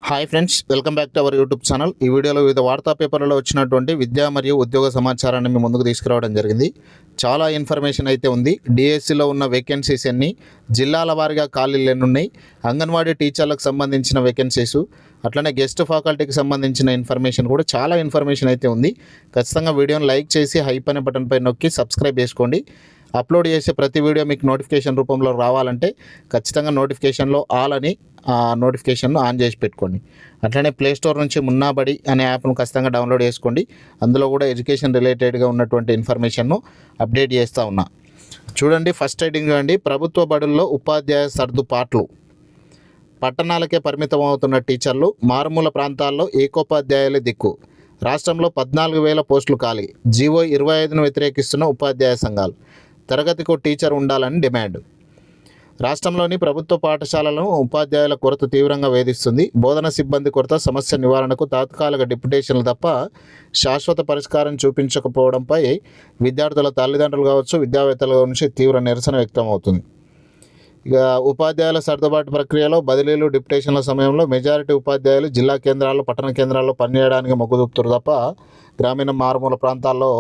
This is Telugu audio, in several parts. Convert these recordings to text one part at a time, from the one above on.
Hi friends, welcome back to our YouTube channel. ఈ వీడియోలో వివిధ వార్తా పేపర్లలో వచ్చినటువంటి విద్యా మరియు ఉద్యోగ సమాచారాన్ని మీ ముందుకు తీసుకురావడం జరిగింది. చాలా ఇన్ఫర్మేషన్ అయితే ఉంది. డిఎస్సిలో ఉన్న వేకెన్సీస్ ఎన్ని, జిల్లాల వారీగా ఖాళీలు ఎన్ని ఉన్నాయి, అంగన్వాడీ టీచర్లకు సంబంధించిన వేకెన్సీస్, అట్లనే గెస్ట్ ఫ్యాకల్టీకి సంబంధించిన ఇన్ఫర్మేషన్ కూడా చాలా ఇన్ఫర్మేషన్ అయితే ఉంది. ఖచ్చితంగా వీడియోని లైక్ చేసి హైప్ అనే బటన్ పై నొక్కి సబ్స్క్రైబ్ చేసుకోండి. అప్లోడ్ చేసే ప్రతి వీడియో మీకు నోటిఫికేషన్ రూపంలో రావాలంటే ఖచ్చితంగా నోటిఫికేషన్లో ఆల్ అని నోటిఫికేషన్ను ఆన్ చేసి పెట్టుకోండి. అట్లనే ప్లేస్టోర్ నుంచి మున్నాబడి అనే యాప్ను ఖచ్చితంగా డౌన్లోడ్ చేసుకోండి. అందులో కూడా ఎడ్యుకేషన్ రిలేటెడ్గా ఉన్నటువంటి ఇన్ఫర్మేషన్ను అప్డేట్ చేస్తూ ఉన్నా. చూడండి, ఫస్ట్ హెడ్డింగ్ చూడండి. ప్రభుత్వ బడుల్లో ఉపాధ్యాయ సర్దుబాట్లు. పట్టణాలకే పరిమితం అవుతున్న టీచర్లు, మారుమూల ప్రాంతాల్లో ఏకోపాధ్యాయులే దిక్కు. రాష్ట్రంలో 14,000 పోస్టులు ఖాళీ. జీవో 25ను వ్యతిరేకిస్తున్న ఉపాధ్యాయ సంఘాలు. తరగతికో టీచర్ ఉండాలని డిమాండ్. రాష్ట్రంలోని ప్రభుత్వ పాఠశాలలో ఉపాధ్యాయుల కొరత తీవ్రంగా వేధిస్తుంది. బోధన సిబ్బంది కొరత సమస్య నివారణకు తాత్కాలిక డిప్యుటేషన్లు తప్ప శాశ్వత పరిష్కారం చూపించకపోవడంపై విద్యార్థుల తల్లిదండ్రులు కావచ్చు, విద్యావేత్తల నుంచి తీవ్ర నిరసన వ్యక్తమవుతుంది. ఇక ఉపాధ్యాయుల సర్దుబాటు ప్రక్రియలో బదిలీలు, డిప్యుటేషన్ల సమయంలో మెజారిటీ ఉపాధ్యాయులు జిల్లా కేంద్రాల్లో, పట్టణ కేంద్రాల్లో పనిచేయడానికి మొగ్గు చూపుతారు తప్ప గ్రామీణ మారుమూల ప్రాంతాల్లో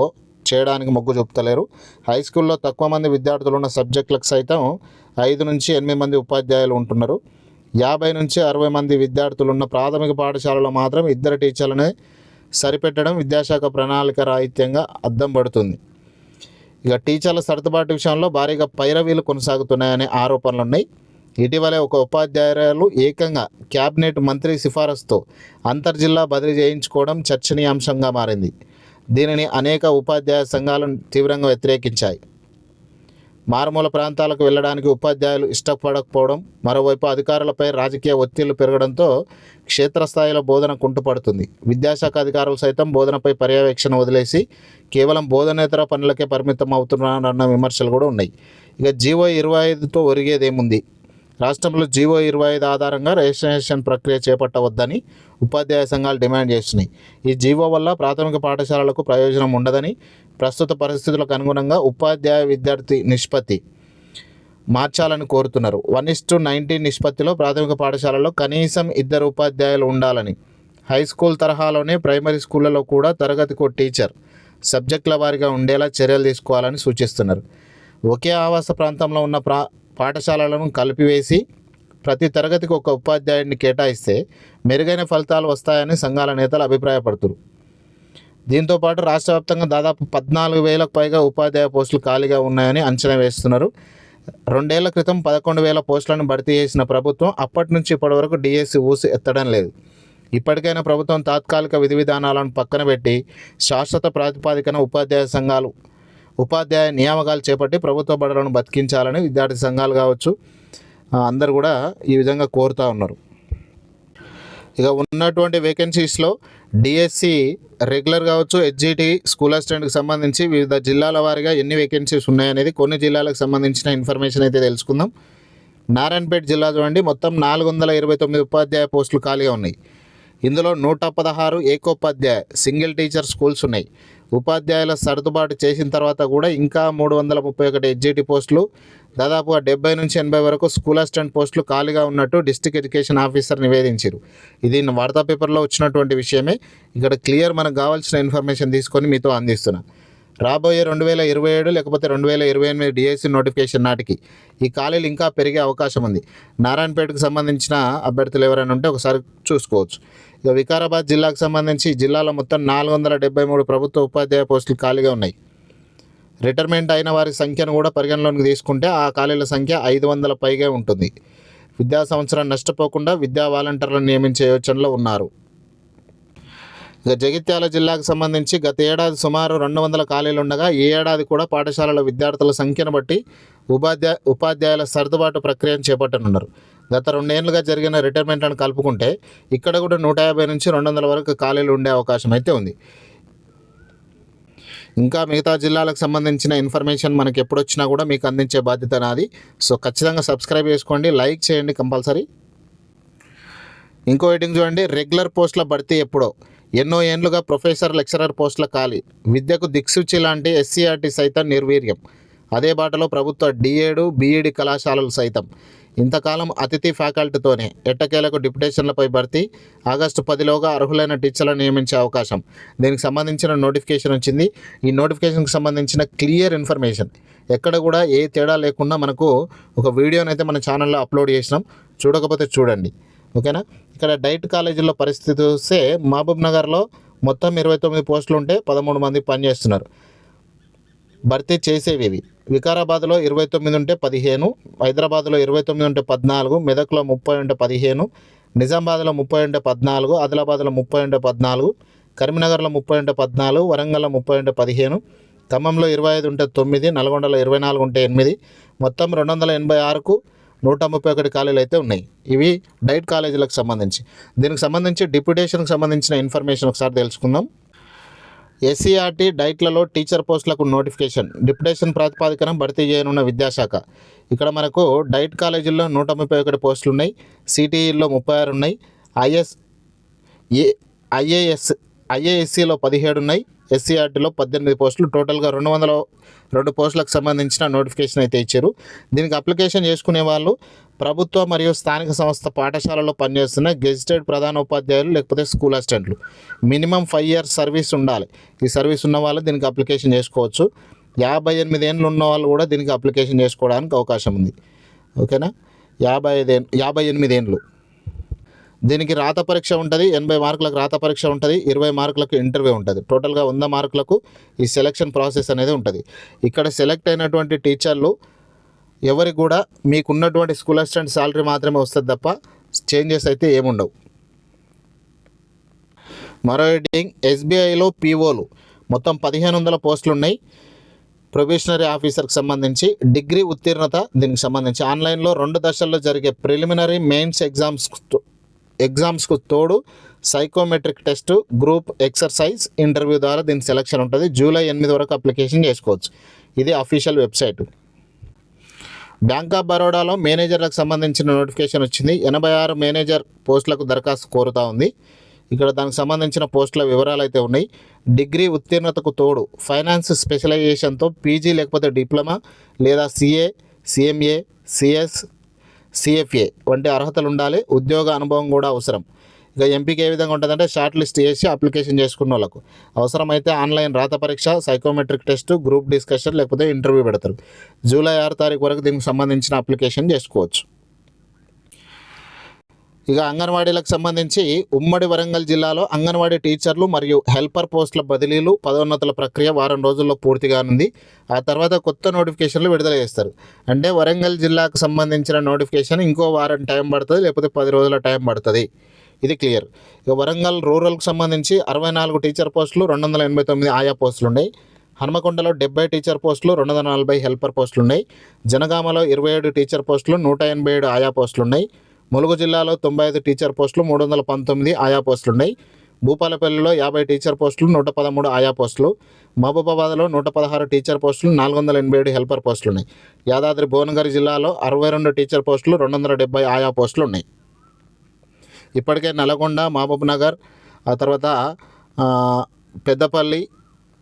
చేయడానికి మొగ్గు చూపుతలేరు. హై స్కూల్లో తక్కువ మంది విద్యార్థులు ఉన్న సబ్జెక్టులకు సైతం 5 నుంచి 8 మంది ఉపాధ్యాయులు ఉంటున్నారు. 50 నుంచి 60 మంది విద్యార్థులు ఉన్న ప్రాథమిక పాఠశాలలో మాత్రం 2 టీచర్లనే సరిపెట్టడం విద్యాశాఖ ప్రణాళిక రాహిత్యంగా అద్దం పడుతుంది. ఇక టీచర్ల సర్దుబాటు విషయంలో భారీగా పైరవీలు కొనసాగుతున్నాయనే ఆరోపణలు ఉన్నాయి. ఇటీవలే ఒక ఉపాధ్యాయురాలు ఏకంగా క్యాబినెట్ మంత్రి సిఫారసుతో అంతర్జిల్లా బదిలీ చేయించుకోవడం చర్చనీయాంశంగా మారింది. దీనిని అనేక ఉపాధ్యాయ సంఘాలు తీవ్రంగా వ్యతిరేకించాయి. మారుమూల ప్రాంతాలకు వెళ్ళడానికి ఉపాధ్యాయులు ఇష్టపడకపోవడం, మరోవైపు అధికారులపై రాజకీయ ఒత్తిళ్లు పెరగడంతో క్షేత్రస్థాయిలో బోధన కుంటుపడుతుంది. విద్యాశాఖ అధికారులు సైతం బోధనపై పర్యవేక్షణ వదిలేసి కేవలం బోధనేతర పనులకే పరిమితం అవుతున్నారన్న విమర్శలు కూడా ఉన్నాయి. ఇక జీవో 25తో ఒరిగేదేముంది? రాష్ట్రంలో జీవో 25 ఆధారంగా రిజిస్ట్రేషన్ ప్రక్రియ చేపట్టవద్దని ఉపాధ్యాయ సంఘాలు డిమాండ్ చేస్తున్నాయి. ఈ జీవో వల్ల ప్రాథమిక పాఠశాలలకు ప్రయోజనం ఉండదని, ప్రస్తుత పరిస్థితులకు అనుగుణంగా ఉపాధ్యాయ విద్యార్థి నిష్పత్తి మార్చాలని కోరుతున్నారు. 1:19 నిష్పత్తిలో ప్రాథమిక పాఠశాలలో కనీసం 2 ఉపాధ్యాయులు ఉండాలని, హై స్కూల్ తరహాలోనే ప్రైమరీ స్కూళ్లలో కూడా తరగతికో టీచర్ సబ్జెక్టుల వారీగా ఉండేలా చర్యలు తీసుకోవాలని సూచిస్తున్నారు. ఒకే ఆవాస ప్రాంతంలో ఉన్న పాఠశాలలను కలిపివేసి ప్రతి తరగతికి ఒక ఉపాధ్యాయుడిని కేటాయిస్తే మెరుగైన ఫలితాలు వస్తాయని సంఘాల నేతలు అభిప్రాయపడుతున్నారు. దీంతోపాటు రాష్ట్ర వ్యాప్తంగా దాదాపు 14,000కు పైగా ఉపాధ్యాయ పోస్టులు ఖాళీగా ఉన్నాయని అంచనా వేస్తున్నారు. 2 ఏళ్ల క్రితం 11,000 పోస్టులను భర్తీ చేసిన ప్రభుత్వం అప్పటి నుంచి ఇప్పటి వరకు డిఎస్సి ఊసి ఎత్తడం లేదు. ఇప్పటికైనా ప్రభుత్వం తాత్కాలిక విధి విధానాలను పక్కన పెట్టి శాశ్వత ప్రాతిపాదికన ఉపాధ్యాయ నియామకాలు చేపట్టి ప్రభుత్వ బడులను బతికించాలని విద్యార్థి సంఘాలు కావచ్చు అందరు కూడా ఈ విధంగా కోరుతూ ఉన్నారు. ఇక ఉన్నటువంటి వేకెన్సీస్లో డిఎస్సి రెగ్యులర్ కావచ్చు, హెచ్జిటి, స్కూల్ అసిస్టెంట్కి సంబంధించి వివిధ జిల్లాల వారీగా ఎన్ని వేకెన్సీస్ ఉన్నాయనేది కొన్ని జిల్లాలకు సంబంధించిన ఇన్ఫర్మేషన్ అయితే తెలుసుకుందాం. నారాయణపేట జిల్లా చూడండి, మొత్తం 429 ఉపాధ్యాయ పోస్టులు ఖాళీగా ఉన్నాయి. ఇందులో 116 ఏకోపాధ్యాయ సింగిల్ టీచర్ స్కూల్స్ ఉన్నాయి. ఉపాధ్యాయుల సర్దుబాటు చేసిన తర్వాత కూడా ఇంకా 331 హెచ్జిటి పోస్టులు, దాదాపుగా 70 నుంచి 80 వరకు స్కూల్ అసిస్టెంట్ పోస్టులు ఖాళీగా ఉన్నట్టు డిస్ట్రిక్ట్ ఎడ్యుకేషన్ ఆఫీసర్ నివేదించారు. ఇది వార్తా పేపర్లో వచ్చినటువంటి విషయమే. ఇక్కడ క్లియర్ మనకు కావాల్సిన ఇన్ఫర్మేషన్ తీసుకొని మీతో అందిస్తున్నా. రాబోయే 2027 లేకపోతే 2028 డిఎస్సి నోటిఫికేషన్ నాటికి ఈ ఖాళీలు ఇంకా పెరిగే అవకాశం ఉంది. నారాయణపేటకు సంబంధించిన అభ్యర్థులు ఎవరైనా ఉంటే ఒకసారి చూసుకోవచ్చు. ఇక వికారాబాద్ జిల్లాకు సంబంధించి జిల్లాలో మొత్తం 473 ప్రభుత్వ ఉపాధ్యాయ పోస్టులు ఖాళీగా ఉన్నాయి. రిటైర్మెంట్ అయిన వారి సంఖ్యను కూడా పరిగణలోకి తీసుకుంటే ఆ ఖాళీల సంఖ్య 500 పైగా ఉంటుంది. విద్యా సంవత్సరం నష్టపోకుండా విద్యా వాలంటీర్లను నియమించే యోచనలో ఉన్నారు. ఇక జగిత్యాల జిల్లాకు సంబంధించి గత ఏడాది సుమారు 200 ఖాళీలు ఉండగా ఈ ఏడాది కూడా పాఠశాలల విద్యార్థుల సంఖ్యను బట్టి ఉపాధ్యాయుల సర్దుబాటు ప్రక్రియను చేపట్టనున్నారు. గత 2 ఏళ్లుగా జరిగిన రిటైర్మెంట్లను కలుపుకుంటే ఇక్కడ కూడా 150 నుంచి 200 వరకు ఖాళీలు ఉండే అవకాశం అయితే ఉంది. ఇంకా మిగతా జిల్లాలకు సంబంధించిన ఇన్ఫర్మేషన్ మనకి ఎప్పుడు వచ్చినా కూడా మీకు అందించే బాధ్యత నాది. సో ఖచ్చితంగా సబ్స్క్రైబ్ చేసుకోండి, లైక్ చేయండి కంపల్సరీ. ఇంకో హెడ్డింగ్ చూడండి, రెగ్యులర్ పోస్టుల భర్తీ ఎప్పుడో, ఎన్నో ఏళ్లుగా ప్రొఫెసర్, లెక్చరర్ పోస్టుల ఖాళీ. విద్యకు దిక్సూచి లాంటి ఎస్సీఆర్టీ సైతం నిర్వీర్యం. అదే బాటలో ప్రభుత్వ డిఏడు, బీఈడి కళాశాలలు సైతం. ఇంతకాలం అతిథి ఫ్యాకల్టీతోనే ఎట్టకేలకు డిప్యుటేషన్లపై భర్తీ. ఆగస్టు 10లోగా అర్హులైన టీచర్లను నియమించే అవకాశం. దీనికి సంబంధించిన నోటిఫికేషన్ వచ్చింది. ఈ నోటిఫికేషన్కి సంబంధించిన క్లియర్ ఇన్ఫర్మేషన్ ఎక్కడ కూడా ఏ తేడా లేకుండా మనకు ఒక వీడియోని అయితే మన ఛానల్లో అప్లోడ్ చేసినాం. చూడకపోతే చూడండి, ఓకేనా. ఇక్కడ డైట్ కాలేజీల్లో పరిస్థితి చూస్తే మహబూబ్ నగర్లో మొత్తం 29 పోస్టులు ఉంటే 13 మంది పనిచేస్తున్నారు. భర్తీ చేసేవి ఇవి. వికారాబాద్లో 29 ఉంటే 15, హైదరాబాద్లో 29 ఉంటే 14, మెదక్లో 30 ఉంటే 15, నిజామాబాద్లో 30 ఉంటే 14, ఆదిలాబాద్లో 30 ఉంటే 14, కరీంనగర్లో 30 ఉంటే 14, వరంగల్లో 30 ఉంటే 15, ఖమ్మంలో 25 ఉంటే 9, నల్గొండలో 24 ఉంటే 8, మొత్తం 286కు 131 ఖాళీలు అయితే ఉన్నాయి. ఇవి డైట్ కాలేజీలకు సంబంధించి. దీనికి సంబంధించి డిప్యుటేషన్కి సంబంధించిన ఇన్ఫర్మేషన్ ఒకసారి తెలుసుకుందాం. ఎస్సీఆర్టీ డైట్లలో టీచర్ పోస్టులకు నోటిఫికేషన్. డిప్యుటేషన్ ప్రాతిపాదికన భర్తీ చేయనున్న విద్యాశాఖ. ఇక్కడ మనకు డైట్ కాలేజీల్లో 131 పోస్టులు ఉన్నాయి. సిటీఈలో 36 ఉన్నాయి. ఐఏఎస్సీలో 17 ఉన్నాయి. ఎస్సీఆర్టీలో 18 పోస్టులు. టోటల్గా 202 పోస్టులకు సంబంధించిన నోటిఫికేషన్ అయితే ఇచ్చారు. దీనికి అప్లికేషన్ చేసుకునే వాళ్ళు ప్రభుత్వ మరియు స్థానిక సంస్థ పాఠశాలలో పనిచేస్తున్న గెజిటెడ్ ప్రధానోపాధ్యాయులు లేకపోతే స్కూల్ అసిస్టెంట్లు. మినిమం 5 years సర్వీస్ ఉండాలి. ఈ సర్వీస్ ఉన్న వాళ్ళు దీనికి అప్లికేషన్ చేసుకోవచ్చు. 58 ఏళ్ళు ఉన్న వాళ్ళు కూడా దీనికి అప్లికేషన్ చేసుకోవడానికి అవకాశం ఉంది, ఓకేనా. 58 ఏళ్ళు. దీనికి రాత పరీక్ష ఉంటుంది. 80 మార్కులకు రాత పరీక్ష ఉంటుంది. 20 మార్కులకు ఇంటర్వ్యూ ఉంటుంది. టోటల్గా 100 మార్కులకు ఈ సెలక్షన్ ప్రాసెస్ అనేది ఉంటుంది. ఇక్కడ సెలెక్ట్ అయినటువంటి టీచర్లు ఎవరికి కూడా మీకున్నటువంటి స్కూల్ అసిస్టెంట్ శాలరీ మాత్రమే వస్తుంది తప్ప చేంజెస్ అయితే ఏముండవు. మరో హెడ్డింగ్, ఎస్బీఐలో పీఓలు మొత్తం 1500 పోస్టులు ఉన్నాయి. ప్రొబేషనరీ ఆఫీసర్కి సంబంధించి డిగ్రీ ఉత్తీర్ణత. దీనికి సంబంధించి ఆన్లైన్లో 2 దశల్లో జరిగే ప్రిలిమినరీ మెయిన్స్ ఎగ్జామ్స్కు తోడు psychometric test, group exercise, interview ద్వారా దీని సెలక్షన్ ఉంటుంది. జూలై 8 వరకు అప్లికేషన్ చేసుకోవచ్చు. ఇది అఫీషియల్ వెబ్సైట్. బ్యాంక్ ఆఫ్ బరోడాలో మేనేజర్లకు సంబంధించిన నోటిఫికేషన్ వచ్చింది. 86 మేనేజర్ పోస్టులకు దరఖాస్తు కోరుతూ ఉంది. ఇక్కడ దానికి సంబంధించిన పోస్టుల వివరాలు అయితే ఉన్నాయి. డిగ్రీ ఉత్తీర్ణతకు తోడు ఫైనాన్స్ స్పెషలైజేషన్తో పీజీ లేకపోతే డిప్లొమా లేదా సిఏ, సిఎంఏ, సిఎస్, సిఎఫ్ఏ వంటి అర్హతలు ఉండాలి. ఉద్యోగ అనుభవం కూడా అవసరం. ఇక ఎంపిక ఏ విధంగా ఉంటుందంటే షార్ట్ లిస్ట్ చేసి అప్లికేషన్ చేసుకున్న వాళ్ళకు అవసరమైతే ఆన్లైన్ రాత పరీక్ష, సైకోమెట్రిక్ టెస్ట్, గ్రూప్ డిస్కషన్ లేకపోతే ఇంటర్వ్యూ పెడతారు. జూలై 6 తారీఖు వరకు దీనికి సంబంధించిన అప్లికేషన్ చేసుకోవచ్చు. ఇక అంగన్వాడీలకు సంబంధించి ఉమ్మడి వరంగల్ జిల్లాలో అంగన్వాడీ టీచర్లు మరియు హెల్పర్ పోస్టుల బదిలీలు, పదోన్నతుల ప్రక్రియ వారం రోజుల్లో పూర్తిగానుంది. ఆ తర్వాత కొత్త నోటిఫికేషన్లు విడుదల చేస్తారు. అంటే వరంగల్ జిల్లాకు సంబంధించిన నోటిఫికేషన్ ఇంకో వారం టైం పడుతుంది, లేకపోతే 10 రోజుల టైం పడుతుంది. ఇది క్లియర్. ఇక వరంగల్ రూరల్కి సంబంధించి 64 టీచర్ పోస్టులు, 289 ఆయా పోస్టులు ఉన్నాయి. హనుమకొండలో 70 టీచర్ పోస్టులు, 240 హెల్పర్ పోస్టులు ఉన్నాయి. జనగామలో 27 టీచర్ పోస్టులు, 187 ఆయా పోస్టులు ఉన్నాయి. ములుగు జిల్లాలో 95 టీచర్ పోస్టులు, 319 ఆయా పోస్టులు ఉన్నాయి. భూపాలపల్లిలో 50 టీచర్ పోస్టులు, 113 ఆయా పోస్టులు. మహబూబాబాద్లో 116 టీచర్ పోస్టులు, 487 హెల్పర్ పోస్టులు ఉన్నాయి. యాదాద్రి భువనగిరి జిల్లాలో 62 టీచర్ పోస్టులు, 270 ఆయా పోస్టులు ఉన్నాయి. ఇప్పటికే నల్గొండ, మహబూబ్ నగర్, ఆ తర్వాత పెద్దపల్లి,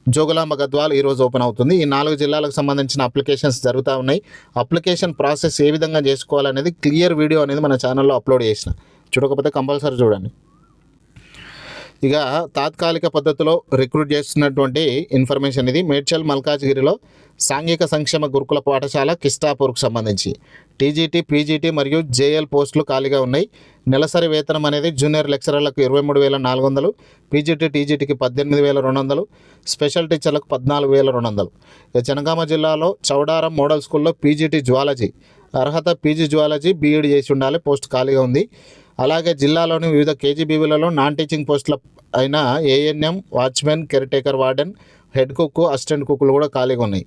జోగులాంబ గద్వాల్ ఈరోజు ఓపెన్ అవుతుంది. ఈ 4 జిల్లాలకు సంబంధించిన అప్లికేషన్స్ జరుగుతూ ఉన్నాయి. అప్లికేషన్ ప్రాసెస్ ఏ విధంగా చేసుకోవాలనేది క్లియర్ వీడియో అనేది మన ఛానల్లో అప్లోడ్ చేసిన. చూడకపోతే కంపల్సరీ చూడండి. ఇక తాత్కాలిక పద్ధతిలో రిక్రూట్ చేస్తున్నటువంటి ఇన్ఫర్మేషన్ ఇది. మేడ్చల్ మల్కాజ్గిరిలో సాంఘిక సంక్షేమ గురుకుల పాఠశాల కిస్టాపూర్కు సంబంధించి టీజీటీ, పీజీటీ మరియు జేఎల్ పోస్టులు ఖాళీగా ఉన్నాయి. నెలసరి వేతనం అనేది జూనియర్ లెక్చరర్లకు 23,400, పీజీటీ, టీజీటీకి 18,200, స్పెషల్ టీచర్లకు 14,200. ఇక జనగామ జిల్లాలో చౌడారం మోడల్ స్కూల్లో పీజీటీ జువాలజీ అర్హత పీజీ జువాలజీ బీఈడి చేసి ఉండాలి. పోస్ట్ ఖాళీగా ఉంది. అలాగే జిల్లాలోని వివిధ కేజీబీవీలలో నాన్ టీచింగ్ పోస్టుల అయిన ANM, watchman, caretaker, warden, head cook, assistant కుక్కులు కూడా ఖాళీగా ఉన్నాయి.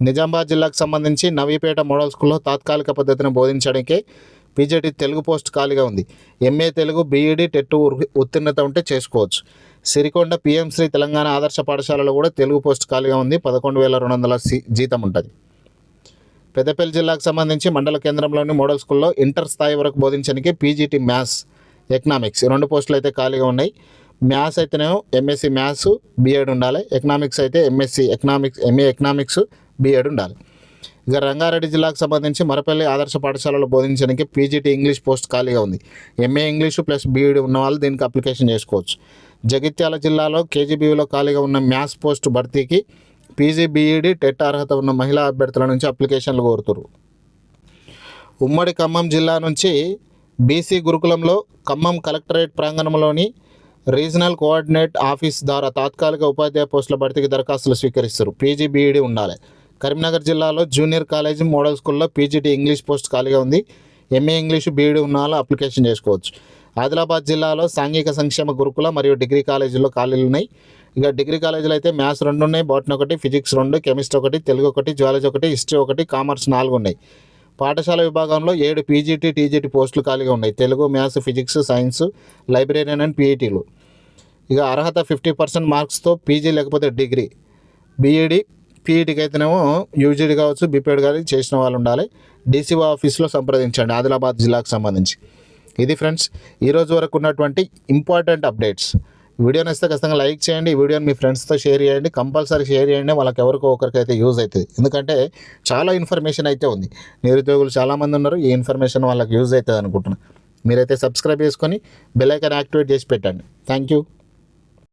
నిజామాబాద్ జిల్లాకు సంబంధించి నవీపేట మోడల్ స్కూల్లో తాత్కాలిక పద్ధతిని బోధించడానికే పీజీటీ తెలుగు పోస్ట్ ఖాళీగా ఉంది. ఎంఏ తెలుగు, బీఈడి, టెట్ ఉత్తీర్ణత ఉంటే చేసుకోవచ్చు. సిరికొండ పిఎంశ్రీ తెలంగాణ ఆదర్శ పాఠశాలలో కూడా తెలుగు పోస్ట్ ఖాళీగా ఉంది. 11,200 జీతం ఉంటుంది. పెద్దపల్లి జిల్లాకు సంబంధించి మండల కేంద్రంలోని మోడల్ స్కూల్లో ఇంటర్ స్థాయి వరకు బోధించడానికి పీజీటీ మ్యాథ్స్, ఎకనామిక్స్ 2 పోస్టులు అయితే ఖాళీగా ఉన్నాయి. మ్యాథ్స్ అయితేనేమో ఎంఎస్సి మ్యాథ్స్, బీఎడ్ ఉండాలి. ఎకనామిక్స్ అయితే MSc economics, MA economics, BEd ఉండాలి. ఇక రంగారెడ్డి జిల్లాకు సంబంధించి మరపల్లి ఆదర్శ పాఠశాలలో బోధించడానికి పీజీటీ ఇంగ్లీష్ పోస్ట్ ఖాళీగా ఉంది. ఎంఏ ఇంగ్లీషు ప్లస్ బీఈడి ఉన్న వాళ్ళు దీనికి అప్లికేషన్ చేసుకోవచ్చు. జగిత్యాల జిల్లాలో కేజీబీవీలో ఖాళీగా ఉన్న మ్యాథ్స్ పోస్ట్ భర్తీకి పీజీ బీఈడి టెట్ అర్హత ఉన్న మహిళా అభ్యర్థుల నుంచి అప్లికేషన్లు కోరుతున్నారు. ఉమ్మడి ఖమ్మం జిల్లా నుంచి బీసీ గురుకులంలో ఖమ్మం కలెక్టరేట్ ప్రాంగణంలోని రీజనల్ కోఆర్డినేట్ ఆఫీస్ ద్వారా తాత్కాలిక ఉపాధ్యాయ పోస్టుల భర్తీకి దరఖాస్తులు స్వీకరిస్తారు. పీజీ బీఈడి ఉండాలి. కరీంనగర్ జిల్లాలో జూనియర్ కాలేజీ మోడల్ స్కూల్లో పీజీటీ ఇంగ్లీష్ పోస్ట్ ఖాళీగా ఉంది. ఎంఏ ఇంగ్లీషు బీఈడి ఉన్న వాళ్ళు అప్లికేషన్ చేసుకోవచ్చు. ఆదిలాబాద్ జిల్లాలో సాంఘిక సంక్షేమ గురుకుల మరియు డిగ్రీ కాలేజీల్లో ఖాళీలు ఉన్నాయి. ఇక డిగ్రీ కాలేజీలో అయితే మ్యాథ్స్ 2 ఉన్నాయి, botany 1, physics 2, chemistry 1, Telugu 1, zoology 1, history 1, commerce 4 ఉన్నాయి. పాఠశాల విభాగంలో 7 పీజీటీ టీజీటీ పోస్టులు ఖాళీగా ఉన్నాయి. Telugu, maths, physics, science, librarian and పీఈటీలు. ఇక అర్హత 50% మార్క్స్తో పీజీ లేకపోతే డిగ్రీ, బీఈడి, పీఈటీకి అయితేనేమో యూజీడీ కావచ్చు, బీపీఎడ్ కానీ చేసిన వాళ్ళు ఉండాలి. డీసీఓ ఆఫీస్లో సంప్రదించండి ఆదిలాబాద్ జిల్లాకు సంబంధించి. ఇది ఫ్రెండ్స్ ఈరోజు వరకు ఉన్నటువంటి ఇంపార్టెంట్ అప్డేట్స్. వీడియో నచ్చితే ఖచ్చితంగా లైక్ చేయండి. ఈ వీడియోని మీ ఫ్రెండ్స్తో షేర్ చేయండి. కంపల్సరీ షేర్ చేయండి, వాళ్ళకి ఎవరికో ఒకరికైతే యూజ్ అవుతుంది. ఎందుకంటే చాలా ఇన్ఫర్మేషన్ అయితే ఉంది. నిరుద్యోగులు చాలామంది ఉన్నారు. ఈ ఇన్ఫర్మేషన్ వాళ్ళకి యూజ్ అవుతుంది అనుకుంటున్నాను. మీరైతే సబ్స్క్రైబ్ చేసుకొని బెల్ ఐకాన్ యాక్టివేట్ చేసి పెట్టండి. Thank you.